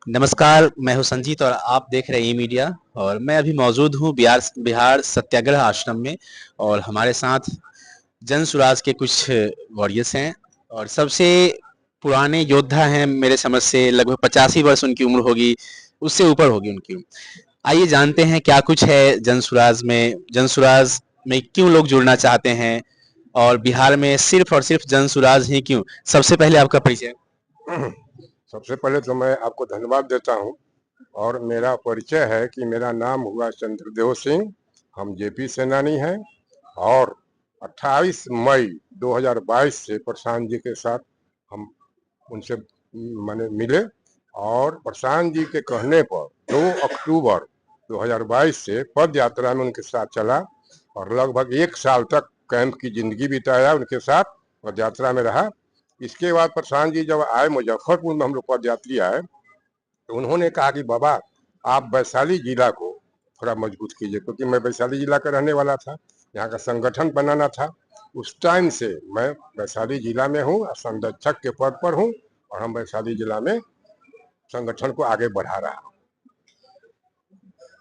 नमस्कार, मैं हूं संजीत और आप देख रहे हैं ई मीडिया। और मैं अभी मौजूद हूं बिहार बिहार सत्याग्रह आश्रम में। और हमारे साथ जन सुराज के कुछ वॉरियर्स हैं और सबसे पुराने योद्धा हैं। मेरे समझ से लगभग 85 वर्ष उनकी उम्र होगी, उससे ऊपर होगी उनकी उम्र। आइए जानते हैं क्या कुछ है जन सुराज में क्यों लोग जुड़ना चाहते हैं और बिहार में सिर्फ और सिर्फ जन सुराज ही क्यों। सबसे पहले आपका परिचय। सबसे पहले तो मैं आपको धन्यवाद देता हूं। और मेरा परिचय है कि मेरा नाम हुआ चंद्रदेव सिंह। हम जेपी सेनानी हैं और 28 मई 2022 से प्रशांत जी के साथ हम उनसे मैंने मिले। और प्रशांत जी के कहने पर 2 अक्टूबर 2022 से पद यात्रा में उनके साथ चला और लगभग 1 साल तक कैंप की जिंदगी बिताया, उनके साथ पद यात्रा में रहा। इसके बाद प्रशांत जी जब आए मुजफ्फरपुर में, हम लोग पद यात्री आए, तो उन्होंने कहा कि बाबा आप वैशाली जिला को थोड़ा मजबूत कीजिए, क्योंकि मैं वैशाली जिला का रहने वाला था, यहाँ का संगठन बनाना था। उस टाइम से मैं वैशाली जिला में हूँ, संरक्षक के पद पर हूँ और हम वैशाली जिला में संगठन को आगे बढ़ा रहा हूँ।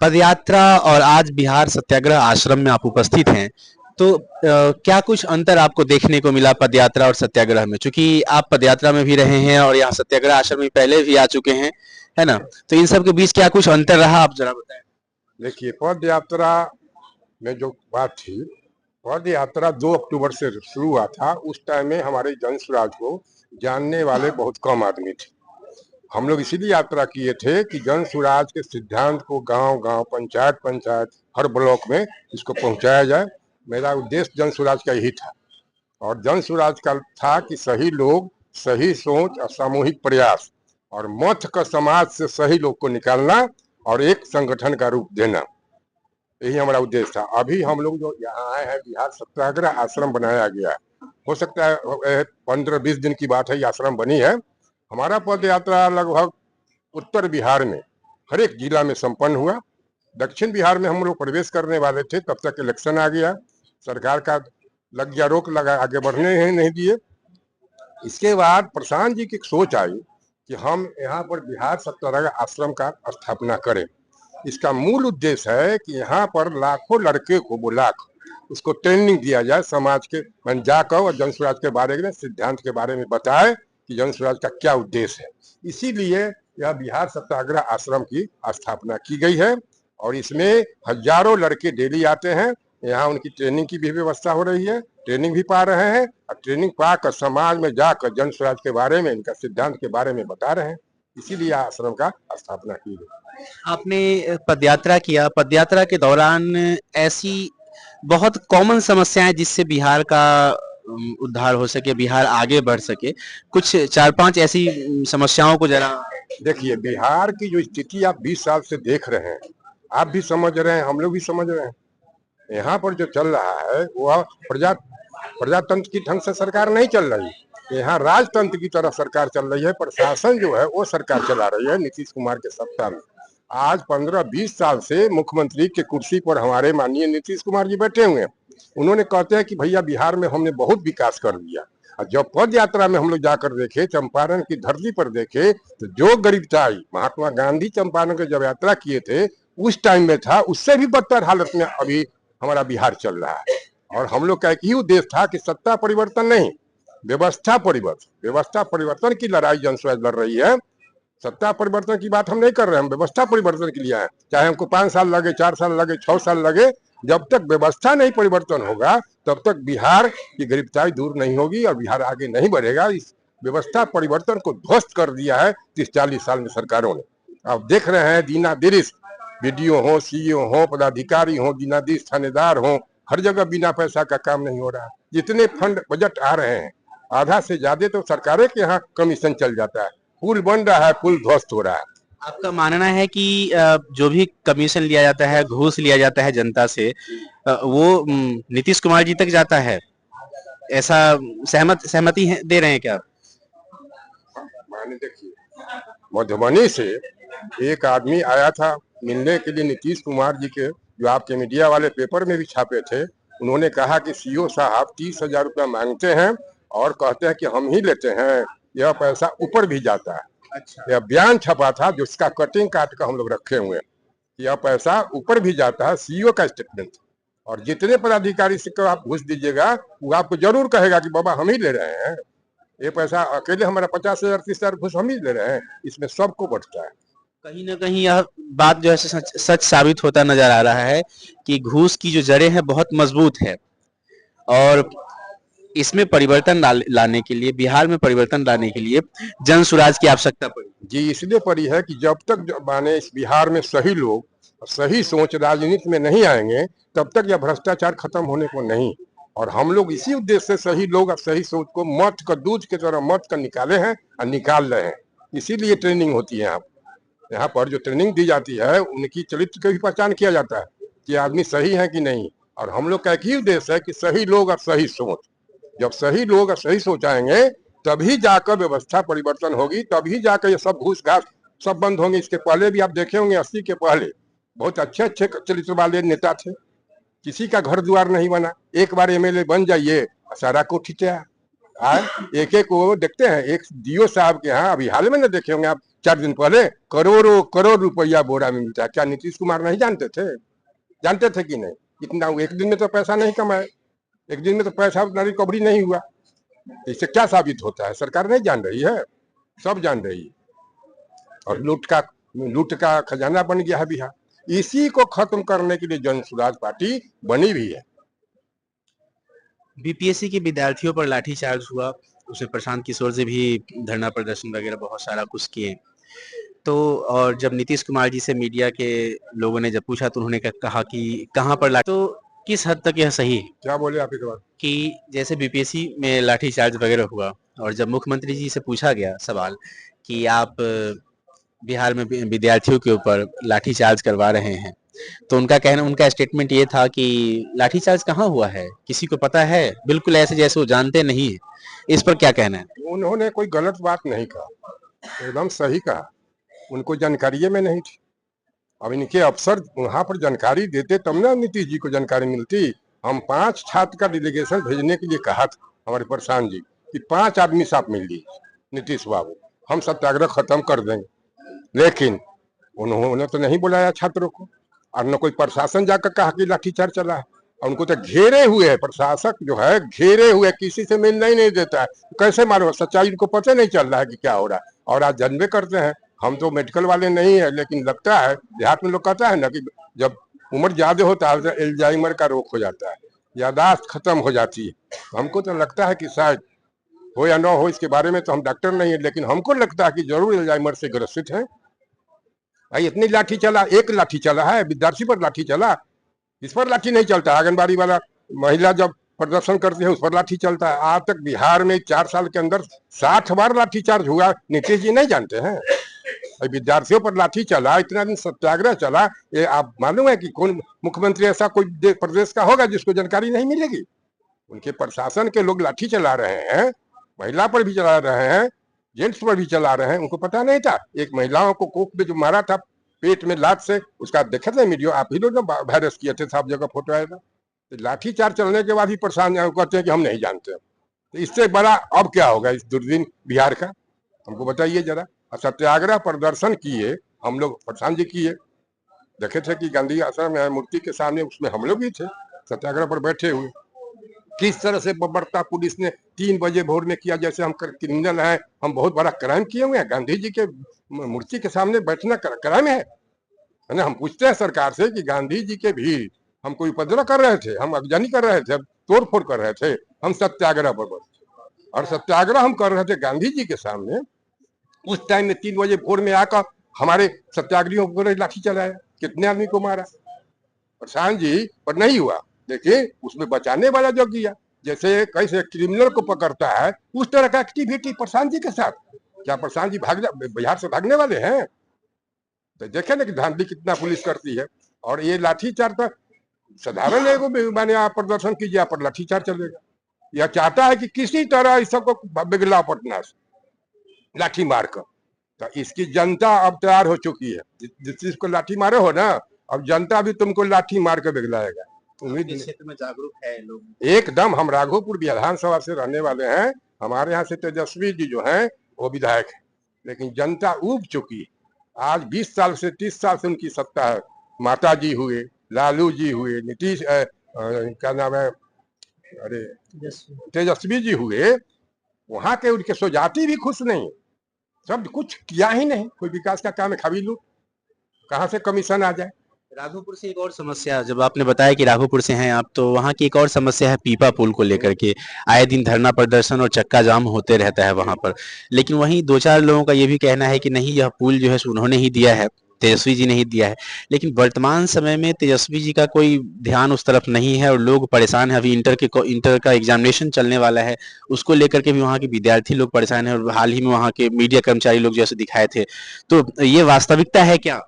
पदयात्रा और आज बिहार सत्याग्रह आश्रम में आप उपस्थित हैं, तो क्या कुछ अंतर आपको देखने को मिला पदयात्रा और सत्याग्रह में? चूंकि आप पदयात्रा में भी रहे हैं और यहाँ सत्याग्रह आश्रम में पहले भी आ चुके हैं, है ना? तो इन सब के बीच क्या कुछ अंतर रहा, आप जरा बताएं। देखिए, पद यात्रा में जो बात थी, पद यात्रा 2 अक्टूबर से शुरू हुआ था। उस टाइम में हमारे जन स्वराज को जानने वाले बहुत कम आदमी थे। हम लोग इसीलिए यात्रा किए थे कि जन स्वराज के सिद्धांत को गांव गांव, पंचायत पंचायत, हर ब्लॉक में इसको पहुंचाया जाए। मेरा उद्देश्य जन स्वराज का यही था। और जन स्वराज का था कि सही लोग, सही सोच और सामूहिक प्रयास और मठ का समाज से सही लोग को निकालना और एक संगठन का रूप देना, यही हमारा उद्देश्य था। अभी हम लोग जो यहाँ आए हैं, बिहार सत्याग्रह आश्रम बनाया गया, हो सकता है 15-20 दिन की बात है, ये आश्रम बनी है। हमारा पद यात्रा लगभग उत्तर बिहार में हर एक जिला में संपन्न हुआ। दक्षिण बिहार में हम लोग प्रवेश करने वाले थे, तब तक इलेक्शन आ गया, सरकार का लग गया रोक, लगा, आगे बढ़ने ही नहीं दिए। इसके बाद प्रशांत जी की सोच आई कि हम यहाँ पर बिहार सत्याग्रह आश्रम का स्थापना करें। इसका मूल उद्देश्य है कि यहाँ पर लाखों लड़के को बुलाकर उसको ट्रेनिंग दिया जाए, समाज के मन जाकर, और जन स्वराज के बारे में, सिद्धांत के बारे में बताए कि जन स्वराज का क्या उद्देश्य है। इसीलिए यह बिहार सत्याग्रह आश्रम की स्थापना की गई है और इसमें हजारों लड़के डेली आते हैं। यहाँ उनकी ट्रेनिंग की भी व्यवस्था हो रही है, ट्रेनिंग भी पा रहे हैं और ट्रेनिंग पाकर समाज में जाकर जन स्वराज के बारे में, इनका सिद्धांत के बारे में बता रहे हैं। इसीलिए आश्रम का स्थापना की गई। आपने पदयात्रा किया, पदयात्रा के दौरान ऐसी बहुत कॉमन समस्याएं जिससे बिहार का उद्धार हो सके, बिहार आगे बढ़ सके, कुछ 4-5 ऐसी समस्याओं को जरा। देखिए, बिहार की जो स्थिति आप 20 साल से देख रहे हैं, आप भी समझ रहे हैं, हम लोग भी समझ रहे हैं। यहाँ पर जो चल रहा है वह प्रजातंत्र की ढंग से सरकार नहीं चल रही, यहाँ राजतंत्र की तरह सरकार चल रही है। प्रशासन जो है वो सरकार चला रही है नीतीश कुमार के सत्ता में। आज 15-20 साल से मुख्यमंत्री के कुर्सी पर हमारे माननीय नीतीश कुमार जी बैठे हुए हैं। उन्होंने कहते हैं कि भैया बिहार में हमने बहुत विकास कर दिया। और जब पद यात्रा में हम लोग जाकर देखे, चंपारण की धरती पर देखे, तो जो गरीबताई महात्मा गांधी चंपारण के जब यात्रा किए थे उस टाइम में था, उससे भी बदतर हालत में अभी हमारा बिहार चल रहा है। और हम लोग का एक ही उद्देश्य था कि सत्ता परिवर्तन नहीं, व्यवस्था परिवर्तन की लड़ाई जन स्वराज लड़ रही है। सत्ता परिवर्तन की बात हम नहीं कर रहे हैं, हम व्यवस्था परिवर्तन के लिए आए। चाहे हमको 5 साल लगे, 4 साल लगे, 6 साल लगे, जब तक व्यवस्था नहीं परिवर्तन होगा तब तक बिहार की गरीबताई दूर नहीं होगी और बिहार आगे नहीं बढ़ेगा। इस व्यवस्था परिवर्तन को ध्वस्त कर दिया है 30-40 साल में सरकारों ने। आप देख रहे हैं, दीनादिरिस बीडीओ हो, सीईओ हो, पदाधिकारी हो, दीनादिरिस थानेदार हो, हर जगह बिना पैसा का काम नहीं हो रहा है। जितने फंड बजट आ रहे हैं, आधा से ज्यादा तो सरकारों के यहाँ कमीशन चल जाता है। पुल बन रहा है, पुल ध्वस्त हो रहा है। आपका मानना है कि जो भी कमीशन लिया जाता है, घूस लिया जाता है जनता से, वो नीतीश कुमार जी तक जाता है? ऐसा सहमति दे रहे हैं क्या? माने देखिए, मधुबनी से एक आदमी आया था मिलने के लिए नीतीश कुमार जी के, जो आपके मीडिया वाले पेपर में भी छापे थे। उन्होंने कहा कि सीओ साहब 30,000 रुपया मांगते हैं और कहते हैं कि हम ही लेते हैं, यह पैसा ऊपर भी जाता है। अच्छा। यह बयान छपा था जिसका कटिंग काट कर हम लोग रखे हुए हैं। यह पैसा ऊपर भी जाता है, सीईओ का स्टेटमेंट। और जितने पदाधिकारी से को आप घूस दीजिएगा वो आपको जरूर कहेगा कि बाबा हम ही ले रहे हैं, ये पैसा अकेले हमारा 50,000 30,000 घूस हम ही ले रहे हैं। इसमें सबको बचता है। कहीं ना कहीं यह बात जो है सच सच साबित होता नजर आ रहा है कि घूस की जो जड़ें हैं बहुत मजबूत है, और इसमें परिवर्तन लाने के लिए, बिहार में परिवर्तन लाने के लिए जन सुराज की आवश्यकता पड़ी। जी इसलिए पड़ी है कि जब तक माने इस बिहार में सही लोग, सही सोच राजनीति में नहीं आएंगे, तब तक यह भ्रष्टाचार खत्म होने को नहीं। और हम लोग इसी उद्देश्य से सही लोग और सही सोच को मत कर, दूध की तरह मत कर निकाले हैं और निकाल रहे हैं। इसीलिए ट्रेनिंग होती है यहाँ पर जो ट्रेनिंग दी जाती है उनकी चरित्र की भी पहचान किया जाता है कि आदमी सही है कि नहीं। और हम लोग का एक ही उद्देश्य है कि सही लोग और सही सोच। जब सही लोग और सही सोच आएंगे तभी जाकर व्यवस्था परिवर्तन होगी, तभी जाकर ये सब घूस घास सब बंद होंगे। इसके पहले भी आप देखे होंगे 80 के पहले बहुत अच्छे अच्छे चरित्र वाले नेता थे, किसी का घर द्वार नहीं बना। एक बार एमएलए बन जाइए सारा को ठिठा एक एक वो देखते हैं। एक डीओ साहब के यहाँ अभी हाल में न देखे होंगे आप, 4 दिन पहले करोड़ों करोड़ रुपया बोरा में मिलता है। क्या नीतीश कुमार नहीं जानते थे? जानते थे कि नहीं? इतना एक दिन में तो पैसा नहीं कमाए, एक दिन में तो पैसा उतना रिकवरी नहीं हुआ। इससे क्या साबित होता है? सरकार नहीं जान रही है, सब जान रही है। और लूट का खजाना बन गया है बिहार। इसी को खत्म करने के लिए जन सुराज पार्टी बनी भी है। बीपीएससी के विद्यार्थियों पर लाठीचार्ज हुआ, उसमें प्रशांत किशोर से भी धरना प्रदर्शन वगैरह बहुत सारा कुछ किए। तो और जब नीतीश कुमार जी से मीडिया के लोगों ने जब पूछा तो उन्होंने कहा कि कहाँ पर तो किस हद तक यह सही है? क्या बोले आप एक बार? कि जैसे बीपीएससी में लाठीचार्ज वगैरह हुआ और जब मुख्यमंत्री जी से पूछा गया सवाल कि आप बिहार में विद्यार्थियों के ऊपर लाठीचार्ज करवा रहे हैं, तो उनका स्टेटमेंट ये था कि लाठीचार्ज कहाँ हुआ है, किसी को पता है? बिल्कुल ऐसे जैसे वो जानते नहीं है। इस पर क्या कहना है? उन्होंने कोई गलत बात नहीं कहा, एकदम सही कहा। उनको जानकारी में नहीं थी। अब इनके अफसर वहां पर जानकारी देते तब ना नीतीश जी को जानकारी मिलती। हम 5 छात्र का डेलीगेशन भेजने के लिए कहा था हमारे प्रशांत जी कि 5 आदमी से आप मिल लीजिए नीतीश बाबू, हम सत्याग्रह खत्म कर देंगे। लेकिन उन्होंने तो नहीं बुलाया छात्रों को, और न कोई प्रशासन जाकर कहा कि लाठीचार्ज चला है। और उनको तो घेरे हुए है, प्रशासक जो है घेरे हुए, किसी से मिलना ही नहीं देता है। कैसे मारो? सच्चाई उनको पता नहीं चल रहा है कि क्या हो रहा है। और आज जानबे करते हैं, हम तो मेडिकल वाले नहीं है, लेकिन लगता है देहात में लोग कहता है ना कि जब उम्र ज्यादा होता है तो एल्जाइमर का रोग हो जाता है, यादाश्त खत्म हो जाती है। हमको तो लगता है कि शायद हो या ना हो, इसके बारे में तो हम डॉक्टर नहीं है, लेकिन हमको लगता है कि जरूर एल्जाइमर से ग्रसित है। भाई इतनी लाठी चला, एक लाठी चला है विद्यार्थी पर लाठी चला, इस पर लाठी नहीं चलता। आंगनबाड़ी वाला महिला जब प्रदर्शन करती है उस पर लाठी चलता है। आज तक बिहार में 4 साल के अंदर 60 बार लाठीचार्ज हुआ। नीतीश जी नहीं जानते हैं? विद्यार्थियों पर लाठी चला, इतना दिन सत्याग्रह चला, ये आप मालूम है कि कौन मुख्यमंत्री ऐसा कोई प्रदेश का होगा जिसको जानकारी नहीं मिलेगी? उनके प्रशासन के लोग लाठी चला रहे हैं, महिला पर भी चला रहे हैं, जेंट्स पर भी चला रहे हैं। उनको पता नहीं था? एक महिलाओं को कोख में जो मारा था पेट में लात से, उसका देखे थे वीडियो, आप ही लोग वायरस किए थे, सब जगह फोटो आया था। तो लाठीचार्ज चलने के बाद ही परेशान कहते हैं कि हम नहीं जानते। तो इससे बड़ा अब क्या होगा इस दुर्दिन बिहार का? हमको बताइए जरा। सत्याग्रह प्रदर्शन किए हम लोग, प्रशांत जी किए, देखे थे कि गांधी आश्रम मूर्ति के सामने, उसमें हम लोग भी थे सत्याग्रह पर बैठे हुए। किस तरह से बर्ता पुलिस ने 3 बजे भोर में किया, जैसे हम क्रिमिनल हैं, हम बहुत बड़ा क्राइम किए हुए हैं। गांधी जी के मूर्ति के सामने बैठना क्राइम है ना? हम पूछते हैं सरकार से कि गांधी जी के भी हम कोई उपद्रव कर रहे थे, हम अगजनी कर रहे थे, तोड़ फोड़ कर रहे थे, हम सत्याग्रह पर बैठे। और सत्याग्रह हम कर रहे थे गांधी जी के सामने। उस टाइम में 3 बजे भोर में आकर हमारे सत्याग्रहियों को लाठी चलाया, कितने आदमी को मारा। प्रशांत जी पर नहीं हुआ, देखिए उसमें बचाने वाला जो किया, जैसे कैसे क्रिमिनल को पकड़ता है उस तरह का एक्टिविटी प्रशांत जी के साथ। क्या प्रशांत जी बिहार से भागने वाले हैं? तो देखे ना कि धांधली कितना पुलिस करती है। और ये लाठीचार्ज तो साधारण एगो माने आप प्रदर्शन कीजिए, आप पर लाठीचार्ज चलेगा। यह चाहता है कि किसी तरह इस सबको बिगला पटना से लाठी मारकर। तो इसकी जनता अब तैयार हो चुकी है, जिस चीज को लाठी मारे हो ना, अब जनता भी तुमको लाठी मार के बिगलाएगा। उम्मीद क्षेत्र में जागरूक है लोग एकदम। हम राघोपुर विधानसभा से रहने वाले हैं, हमारे यहाँ से तेजस्वी जी जो हैं वो विधायक है। लेकिन जनता ऊब चुकी है। आज 20 साल से 30 साल से उनकी सत्ता है। माता जी हुए, लालू जी हुए, नीतीश क्या नाम है, अरे तेजस्वी जी हुए, वहां के उनके स्वजाति भी खुश नहीं, सब कुछ किया ही नहीं, कोई विकास का काम है, खाली लूट, कहाँ से कमीशन आ जाए। राघोपुर से एक और समस्या, जब आपने बताया कि राघोपुर से हैं आप, तो वहाँ की एक और समस्या है पीपा पुल को लेकर के। आए दिन धरना प्रदर्शन और चक्का जाम होते रहता है वहाँ पर। लेकिन वहीं दो चार लोगों का ये भी कहना है कि नहीं, यह पुल जो है सो उन्होंने ही दिया है, तेजस्वी जी ने ही दिया है। लेकिन वर्तमान समय में तेजस्वी जी का कोई ध्यान उस तरफ नहीं है और लोग परेशान है। अभी इंटर का एग्जामिनेशन चलने वाला है, उसको लेकर के भी वहाँ के विद्यार्थी लोग परेशान है, और हाल ही में वहाँ के मीडिया कर्मचारी लोग जैसे दिखाए थे। तो ये वास्तविकता है क्या?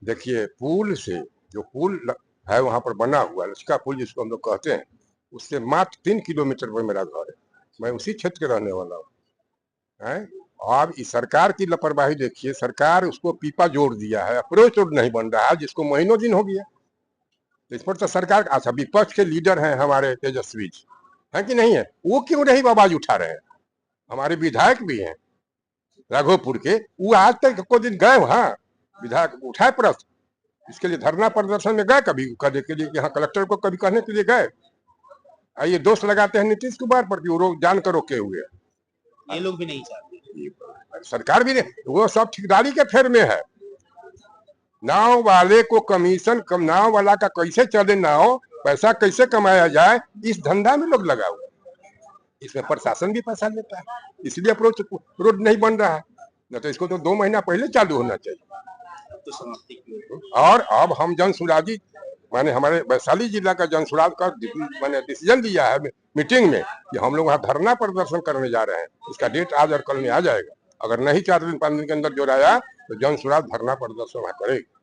देखिए, पुल से जो पुल है वहां पर बना हुआ लचका पुल जिसको हम लोग कहते हैं, उससे मात्र 3 किलोमीटर पर मेरा घर है। मैं उसी क्षेत्र के रहने वाला हूँ। अब इस सरकार की लापरवाही देखिए, सरकार उसको पीपा जोड़ दिया है, अप्रोच रोड नहीं बन रहा है, जिसको महीनों दिन हो गया। तो इस पर तो सरकार, अच्छा विपक्ष के लीडर हैं हमारे तेजस्वी जी, है कि नहीं है, वो क्यों नहीं आवाज उठा रहे हैं? हमारे विधायक भी हैं राघोपुर के, वो आज तक को दिन गए वहां, विधायक उठाए प्रश्न, इसके लिए धरना प्रदर्शन में गए कभी करने के लिए, यहाँ कलेक्टर को कभी कहने के लिए गए? ये दोष लगाते हैं नीतीश कुमार पर कि वो जान कर रोके हुए। ये लोग भी नहीं चाहते, सरकार भी नहीं, वो सब ठेकेदारी के फेर में है। नाव वाले को कमीशन कम, नाव वाला का कैसे चले नाव, पैसा कैसे कमाया जाए, इस धंधा में लोग लगा हुआ। इसमें प्रशासन भी पैसा लेता है, इसलिए अप्रोच रोड नहीं बन रहा है। न तो इसको तो 2 महीना पहले चालू होना चाहिए। और अब हम जन सुराजी, माने हमारे वैशाली जिला का जन सुराज का मैंने डिसीजन लिया है मीटिंग में कि हम लोग वहाँ धरना प्रदर्शन करने जा रहे हैं। इसका डेट आज और कल में आ जाएगा। अगर नहीं 4 दिन 5 दिन के अंदर जोड़ाया तो जन सुराज धरना प्रदर्शन वहाँ करेगा।